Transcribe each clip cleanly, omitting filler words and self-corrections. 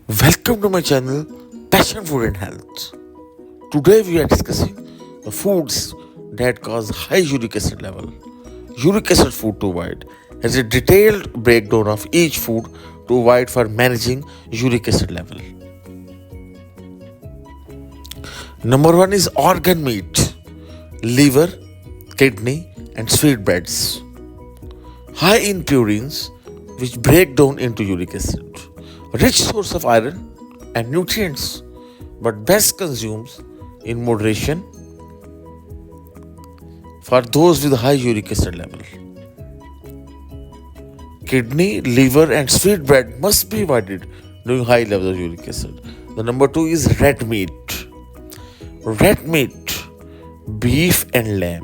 Welcome to my channel Passion Food and Health. Today we are discussing the foods that cause high uric acid level. Uric acid food to avoid has a detailed breakdown of each food to avoid for managing uric acid level. Number one is organ meat, liver, kidney, and sweetbreads. High in purines which break down into uric acid. Rich source of iron and nutrients, but best consumed in moderation for those with high uric acid level. Kidney, liver, and sweetbread must be avoided during high levels of uric acid. The number two is red meat. Red meat, beef and lamb.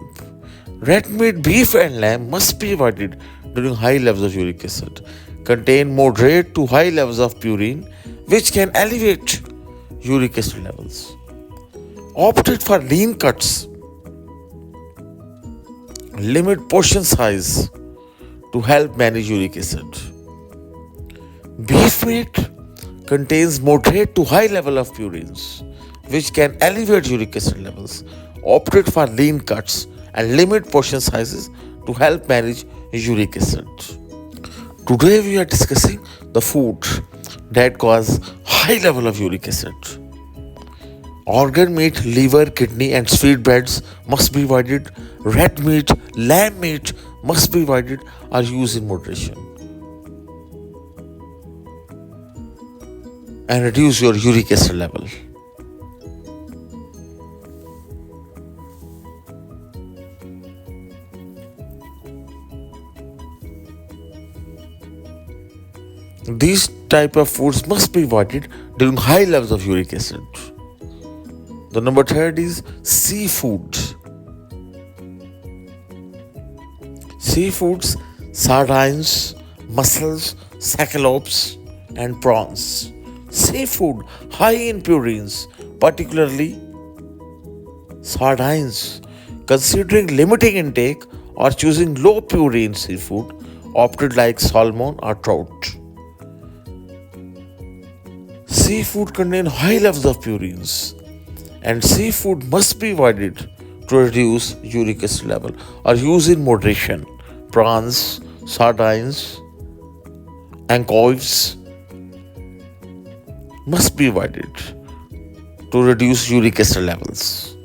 Red meat, beef and lamb must be avoided during high levels of uric acid. Contain moderate to high levels of purine, which can elevate uric acid levels. Opted for lean cuts. Limit portion size to help manage uric acid. Beef meat contains moderate to high level of purines, which can elevate uric acid levels. Opted for lean cuts and limit portion sizes to help manage uric acid. Today we are discussing the food that cause high level of uric acid. Organ meat, liver, kidney and sweetbreads must be avoided. Red meat, lamb meat must be avoided or used in moderation. And reduce your uric acid level. These type of foods must be avoided during high levels of uric acid. The number third is seafood. Seafoods, sardines, mussels, scallops, and prawns. Seafood high in purines, particularly sardines. Considering limiting intake or choosing low purine seafood, opted like salmon or trout. Seafood contain high levels of purines, and seafood must be avoided to reduce uric acid level or use in moderation. Prawns, sardines, anchovies must be avoided to reduce uric acid levels.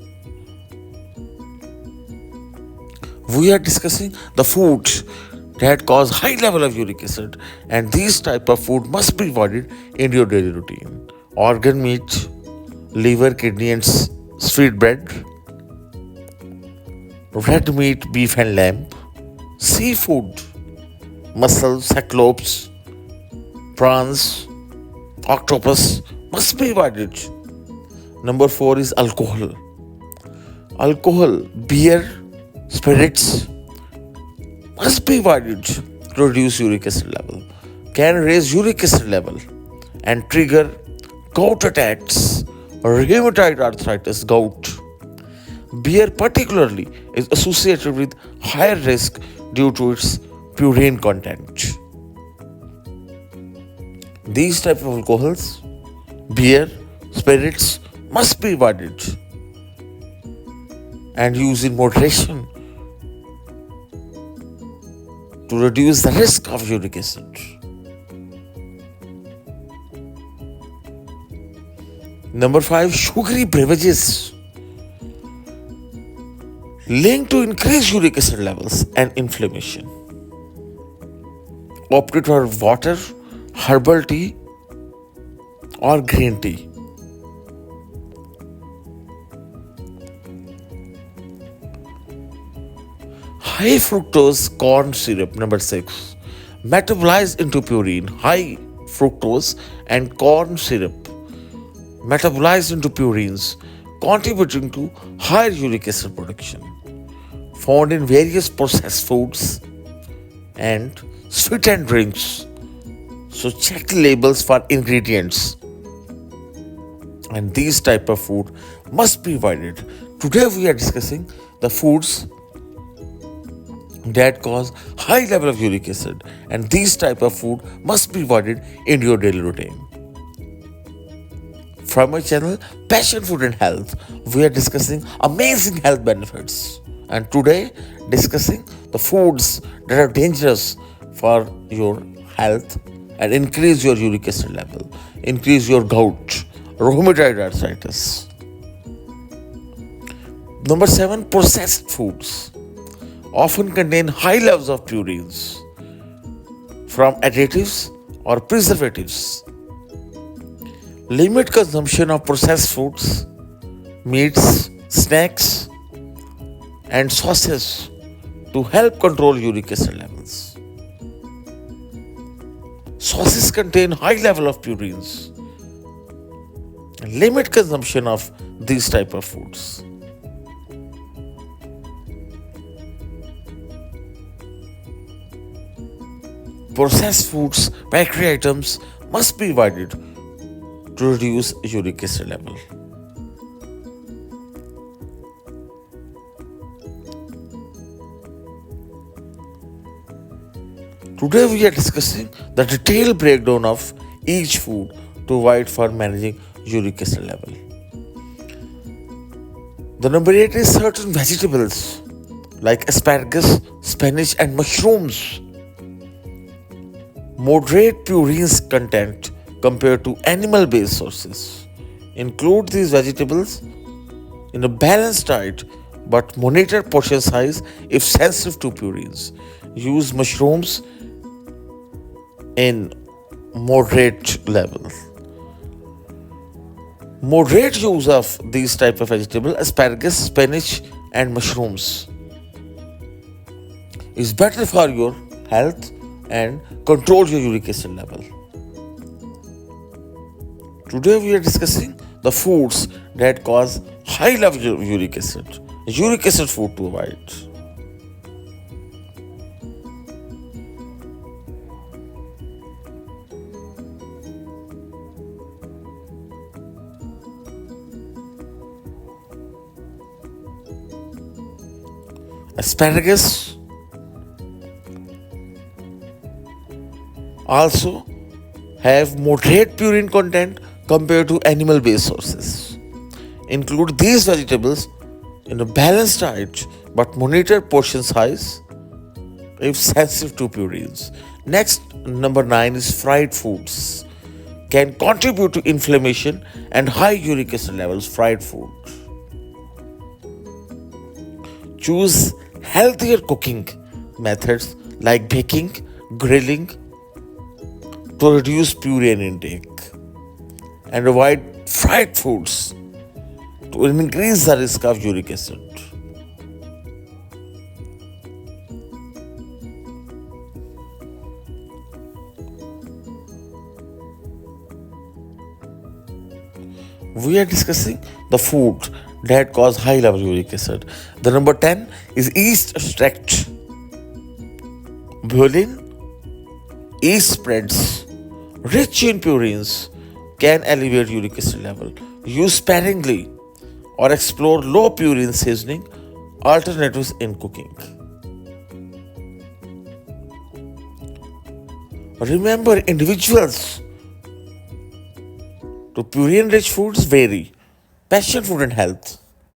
We are discussing the foods that cause high level of uric acid, and these type of food must be avoided in your daily routine. Organ meat, liver, kidney and sweetbread, red meat, beef and lamb, seafood, mussels, scallops, prawns, octopus must be avoided. Number four is alcohol. Alcohol, beer, spirits must be avoided to reduce uric acid level. Can raise uric acid level and trigger gout attacks or rheumatoid arthritis gout. Beer particularly is associated with higher risk due to its purine content. These type of alcohols, beer, spirits must be avoided and used in moderation to reduce the risk of uric acid. Number five, sugary beverages linked to increased uric acid levels and inflammation. Opted for water, herbal tea, or green tea. High fructose corn syrup, number six, metabolized into purine. High fructose and corn syrup metabolized into purines, contributing to higher uric acid production. Found in various processed foods and sweetened drinks. So check the labels for ingredients. And these type of food must be avoided. Today we are discussing the foods that cause high level of uric acid, and these type of food must be avoided in your daily routine. from my channel Passion Food and Health. We are discussing amazing health benefits, and today discussing the foods that are dangerous for your health and increase your uric acid level, increase your gout, rheumatoid arthritis. Number 7, processed foods often contain high levels of purines from additives or preservatives. Limit consumption of processed foods, meats, snacks, and sauces to help control uric acid levels. Sauces contain high level of purines. Limit consumption of these type of foods. Processed foods, bakery items must be avoided to reduce uric acid level. Today we are discussing the detailed breakdown of each food to avoid for managing uric acid level. The number 8 is certain vegetables like asparagus, spinach and mushrooms. Moderate purines content compared to animal-based sources. Include these vegetables in a balanced diet but monitor portion size if sensitive to purines. Use mushrooms in moderate levels. Moderate use of these type of vegetables, asparagus, spinach and mushrooms is better for your health and control your uric acid level. Today we are discussing the foods that cause high level of uric acid. Uric acid food to avoid. Asparagus also have moderate purine content compared to animal-based sources. Include these vegetables in a balanced diet but monitor portion size if sensitive to purines. Next, number 9 is fried foods. Can contribute to inflammation and high uric acid levels. Fried food. Choose healthier cooking methods like baking, grilling to reduce purine intake, and avoid fried foods to increase the risk of uric acid. We are discussing the food that cause high level uric acid. The number 10 is yeast extract. Boiling yeast spreads rich in purines can elevate uric acid level. Use sparingly or explore low purine seasoning alternatives in cooking. Remember, individuals to purine rich foods vary. Passion Food and Health.